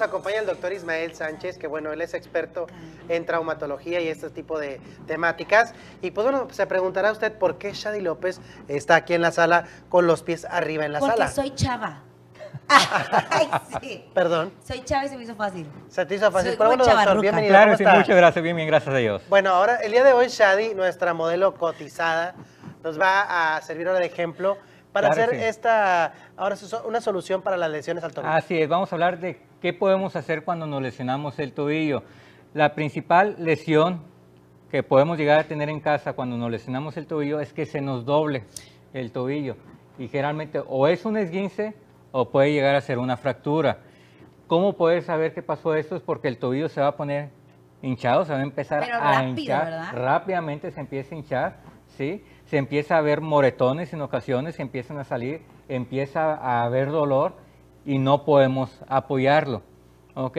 nos acompaña el doctor Ismael Sánchez, que bueno, él es experto en traumatología y este tipo de temáticas. Y pues bueno, se preguntará usted por qué Shady López está aquí en la sala con los pies arriba en la sala. Porque soy chava. Ay, sí. Perdón. Soy chava y se me hizo fácil. Se te hizo fácil. Soy Pero muy bueno, doctor, chavarruca. bienvenido. Claro, ¿Cómo sí, está? muchas gracias, bien, gracias a Dios. Bueno, ahora, el día de hoy, Shady, nuestra modelo cotizada, nos va a servir ahora de ejemplo para Claro, hacer sí. ahora una solución para las lesiones al tobillo. Así es, vamos a hablar de qué podemos hacer cuando nos lesionamos el tobillo. La principal lesión que podemos llegar a tener en casa cuando nos lesionamos el tobillo es que se nos doble el tobillo. Y generalmente o es un esguince o puede llegar a ser una fractura. ¿Cómo poder saber qué pasó esto? Es porque el tobillo se va a poner hinchado, se va a empezar Pero a rápido, hinchar. ¿verdad? Rápidamente se empieza a hinchar, ¿sí? Se empieza a ver moretones en ocasiones, se empiezan a salir, empieza a haber dolor y no podemos apoyarlo, ¿ok?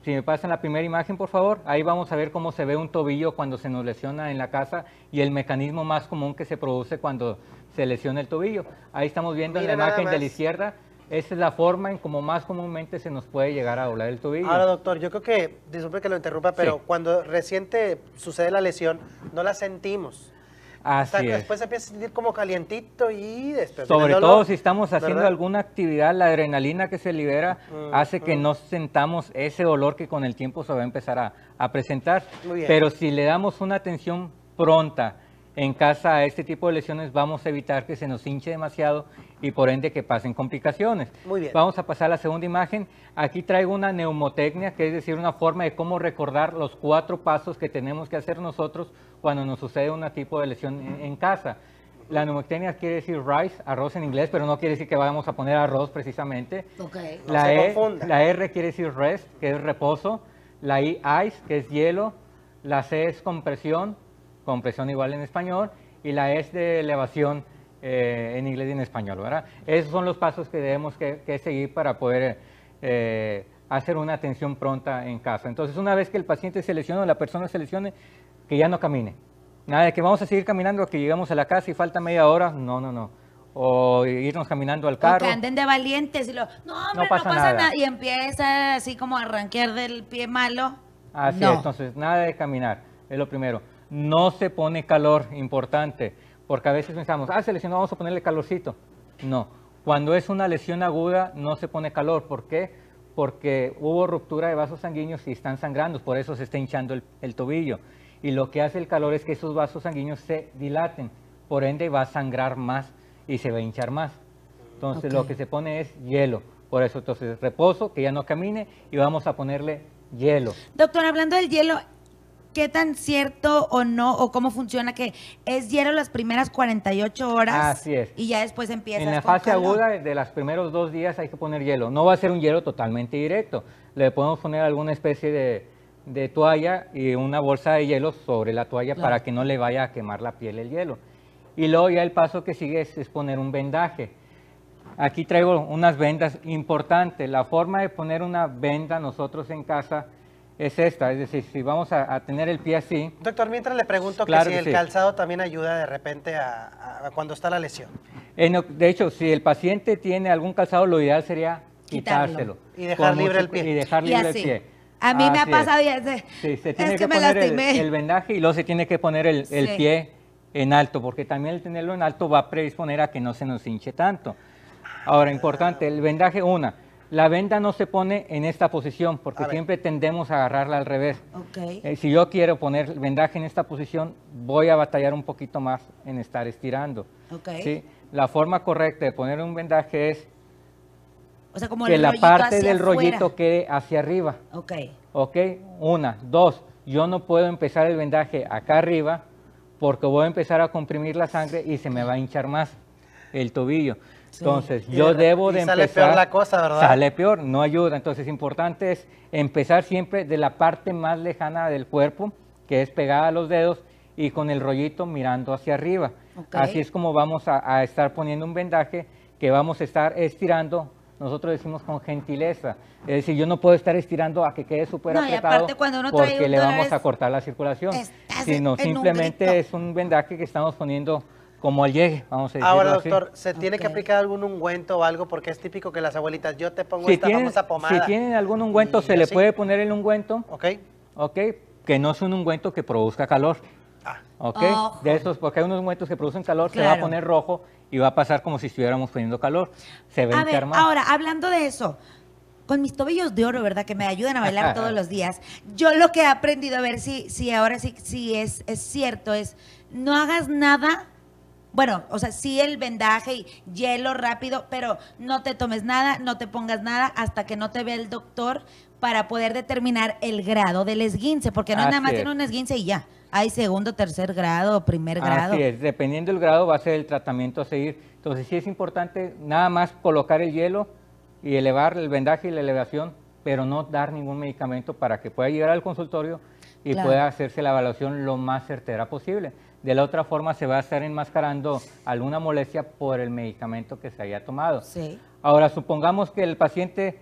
Si me pasan la primera imagen, por favor, ahí vamos a ver cómo se ve un tobillo cuando se nos lesiona en la casa y el mecanismo más común que se produce cuando se lesiona el tobillo. Ahí estamos viendo en la Mira nada imagen de la más. izquierda, esa es la forma en como más comúnmente se nos puede llegar a doblar el tobillo. Ahora, doctor, yo creo que, disculpe que lo interrumpa, pero Sí. cuando reciente sucede la lesión, no la sentimos. Así es. Después se empieza a sentir como calientito y después viene Sobre el todo dolor, si estamos haciendo ¿verdad? alguna actividad, la adrenalina que se libera hace que no sentamos ese dolor que con el tiempo se va a empezar a presentar. Muy bien. Pero si le damos una atención pronta en casa a este tipo de lesiones, vamos a evitar que se nos hinche demasiado y por ende que pasen complicaciones. Muy bien. Vamos a pasar a la segunda imagen. Aquí traigo una neumotecnia, que es decir, una forma de cómo recordar los 4 pasos que tenemos que hacer nosotros cuando nos sucede un tipo de lesión en casa. La neumotecnia quiere decir rice, arroz en inglés, pero no quiere decir que vamos a poner arroz precisamente. Ok. No se confunda. La R quiere decir rest, que es reposo. La I, ice, que es hielo. La C es compresión, compresión igual en español. Y la E es de elevación en inglés y en español, ¿verdad? Esos son los pasos que debemos que seguir para poder hacer una atención pronta en casa. Entonces, una vez que el paciente se lesione, la persona se lesione, que ya no camine. Nada de que vamos a seguir caminando, que llegamos a la casa y falta media hora. No, no, no. O irnos caminando al O carro. que anden de valientes y no, hombre, no pasa pasa nada. nada. Y empieza así como a arranquear del pie malo. Así No. es, entonces nada de caminar, es lo primero. No se pone calor, importante, porque a veces pensamos, se lesionó, vamos a ponerle calorcito. No, cuando es una lesión aguda no se pone calor. ¿Por qué? Porque hubo ruptura de vasos sanguíneos y están sangrando, por eso se está hinchando el tobillo. Y lo que hace el calor es que esos vasos sanguíneos se dilaten, por ende va a sangrar más y se va a hinchar más. Entonces Ok. lo que se pone es hielo, por eso entonces reposo, que ya no camine y vamos a ponerle hielo. Doctor, hablando del hielo, ¿qué tan cierto o no, o cómo funciona que es hielo las primeras 48 horas? Así es. Y ya después empiezas En la con fase calor? aguda de los primeros 2 días hay que poner hielo. No va a ser un hielo totalmente directo. Le podemos poner alguna especie de toalla y una bolsa de hielo sobre la toalla Claro. para que no le vaya a quemar la piel el hielo. Y luego ya el paso que sigue es poner un vendaje. Aquí traigo unas vendas importantes. La forma de poner una venda nosotros en casa es esta. Es decir, si vamos a tener el pie así, Doctor, mientras le pregunto Claro que si que el sí. calzado también ayuda de repente a cuando está la lesión. de hecho, si el paciente tiene algún calzado, lo ideal sería Quitarlo. quitárselo. Y dejar Con libre mucho el pie. Y dejar Y libre el así. pie. A mí me ha Así es. pasado y es de, Sí, se es tiene que que me poner lastimé. el vendaje y luego se tiene que poner el Sí. pie en alto, porque también el tenerlo en alto va a predisponer a que no se nos hinche tanto. Ahora, importante, el vendaje, la venda no se pone en esta posición, porque A ver. siempre tendemos a agarrarla al revés. Ok. Si yo quiero poner el vendaje en esta posición, voy a batallar un poquito más en estar estirando. Ok. ¿Sí? La forma correcta de poner un vendaje es O sea, como que el la rollito parte hacia del afuera. rollito quede hacia arriba. Ok. ¿Ok? 1, 2, yo no puedo empezar el vendaje acá arriba porque voy a empezar a comprimir la sangre y se me va a hinchar más el tobillo. Sí. Entonces, Y yo debo de sale empezar... peor la cosa, ¿verdad? Sale peor, no ayuda. Entonces, importante es empezar siempre de la parte más lejana del cuerpo, que es pegada a los dedos, y con el rollito mirando hacia arriba. Ok. Así es como vamos a estar poniendo un vendaje que vamos a estar estirando. Nosotros decimos con gentileza, es decir, yo no puedo estar estirando a que quede súper No, y apretado aparte cuando uno trae porque un le vamos dolor a cortar la circulación, estás sino en un simplemente grito. es un vendaje que estamos poniendo como el llegue, vamos a decirlo Ahora, así. doctor, ¿se tiene que Ok. aplicar algún ungüento o algo? Porque es típico que las abuelitas, yo te pongo Si esta tienen, famosa pomada. si tienen algún ungüento, Y se le así. puede poner el ungüento, ¿Ok? ¿ok? Que no es un ungüento que produzca calor. Ah. ¿Ok? Ojo. De esos, porque hay unos ungüentos que producen calor, se va a Claro. poner rojo y va a pasar como si estuviéramos poniendo calor. Se va a A ver, hinchar más. ahora, hablando de eso, con mis tobillos de oro, ¿verdad? Que me ayudan a bailar todos los días. Yo lo que he aprendido, a ver si ahora sí es cierto, es no hagas nada. Bueno, o sea, sí el vendaje y hielo rápido, pero no te tomes nada, no te pongas nada hasta que no te vea el doctor para poder determinar el grado del esguince, porque no es nada Así más es. tener un esguince y ya. Hay segundo, tercer grado o primer grado. Así es, dependiendo del grado va a ser el tratamiento a seguir. Entonces sí es importante nada más colocar el hielo y elevar el vendaje y la elevación, pero no dar ningún medicamento para que pueda llegar al consultorio y Claro. pueda hacerse la evaluación lo más certera posible. De la otra forma se va a estar enmascarando alguna molestia por el medicamento que se haya tomado. Sí. Ahora, supongamos que el paciente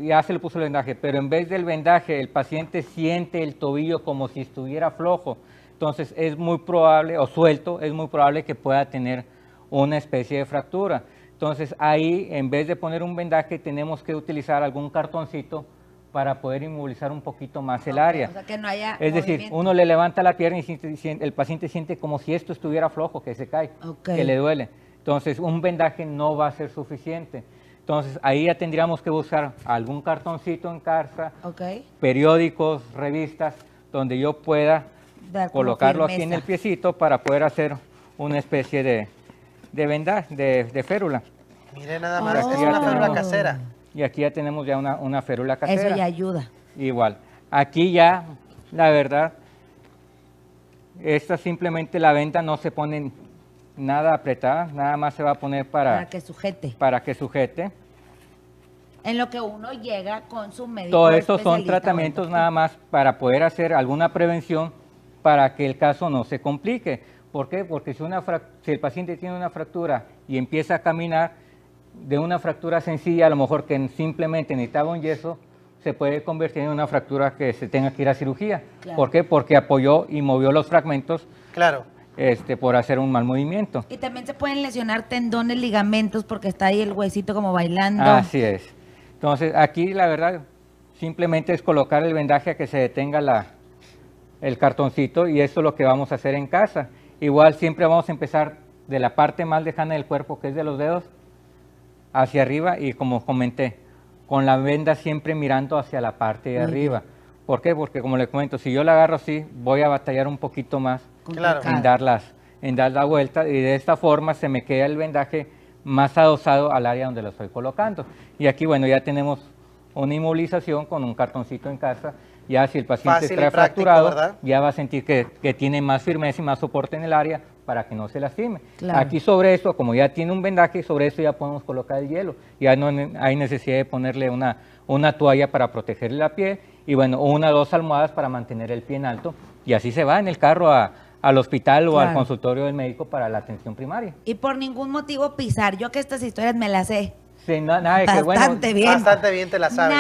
ya se le puso el vendaje, pero en vez del vendaje el paciente siente el tobillo como si estuviera flojo. Entonces es muy probable, o suelto, es muy probable que pueda tener una especie de fractura. Entonces ahí, en vez de poner un vendaje, tenemos que utilizar algún cartoncito para poder inmovilizar un poquito más el Ok, área. o sea, que no haya Es decir, movimiento. uno le levanta la pierna y el paciente siente como si esto estuviera flojo, que se cae, Ok. que le duele. Entonces, un vendaje no va a ser suficiente. Entonces, ahí ya tendríamos que buscar algún cartoncito en casa, Ok. periódicos, revistas, donde yo pueda Dar como colocarlo aquí en firmeza. el piecito para poder hacer una especie de vendaje, de férula. Mire nada más, Aquí es ya una férula tenemos- casera. Y aquí ya tenemos ya una férula casera. Eso ya ayuda. Igual. Aquí ya, la verdad, esta simplemente la venda no se pone nada apretada, nada más se va a poner Para que sujete. para que sujete. En lo que uno llega con su médico. Todo esto son especialista, tratamientos bueno, nada más para poder hacer alguna prevención para que el caso no se complique. ¿Por qué? Porque si el paciente tiene una fractura y empieza a caminar, de una fractura sencilla, a lo mejor que simplemente necesitaba un yeso, se puede convertir en una fractura que se tenga que ir a cirugía. Claro. ¿Por qué? Porque apoyó y movió los fragmentos Claro. por hacer un mal movimiento. Y también se pueden lesionar tendones, ligamentos, porque está ahí el huesito como bailando. Así es. Entonces, aquí la verdad, simplemente es colocar el vendaje a que se detenga el cartoncito y eso es lo que vamos a hacer en casa. Igual siempre vamos a empezar de la parte más lejana del cuerpo, que es de los dedos, hacia arriba y como comenté, con la venda siempre mirando hacia la parte de Muy arriba. ¿Por qué? Porque como le comento, si yo la agarro así, voy a batallar un poquito más Claro. en dar la vuelta y de esta forma se me queda el vendaje más adosado al área donde lo estoy colocando. Y aquí, bueno, ya tenemos una inmovilización con un cartoncito en casa. Ya si el paciente Fácil y está práctico, fracturado, ¿verdad? ya va a sentir que tiene más firmeza y más soporte en el área para que no se lastime. Claro. Aquí sobre eso, como ya tiene un vendaje, sobre eso ya podemos colocar el hielo. Ya no hay necesidad de ponerle una toalla para protegerle la piel y bueno, una o dos almohadas para mantener el pie en alto. Y así se va en el carro al hospital o al Claro. consultorio del médico para la atención primaria. Y por ningún motivo pisar. Yo que estas historias me las sé. Sí, nada de que bueno, Bastante bien. Bastante bien te la sabes.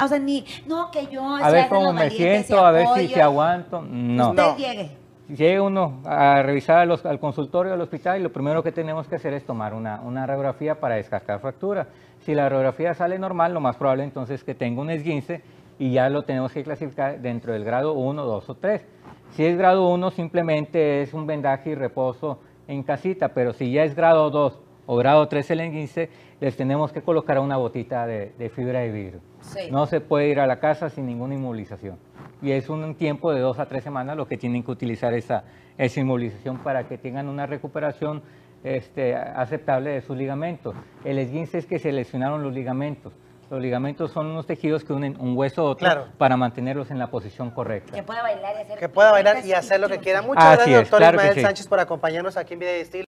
O sea, no, que yo a ver cómo me siento, a ver si aguanto. No. Usted No. llegue. Llega uno a revisar al consultorio, al hospital, y lo primero que tenemos que hacer es tomar una radiografía para descartar fractura. Si la radiografía sale normal, lo más probable entonces es que tenga un esguince y ya lo tenemos que clasificar dentro del grado 1, 2 o 3. Si es grado 1, simplemente es un vendaje y reposo en casita, pero si ya es grado 2 o grado 3 el esguince, les tenemos que colocar una botita de fibra de vidrio. Sí. No se puede ir a la casa sin ninguna inmovilización. Y es un tiempo de 2 a 3 semanas lo que tienen que utilizar esa inmovilización para que tengan una recuperación aceptable de sus ligamentos. El esguince es que se lesionaron los ligamentos. Los ligamentos son unos tejidos que unen un hueso a otro Claro. para mantenerlos en la posición correcta. Que pueda bailar y hacer. Que pueda bailar y hacer lo que quiera. Muchas Así gracias, es, doctor claro que Ismael sí. Sánchez, por acompañarnos aquí en Vida y Estilo.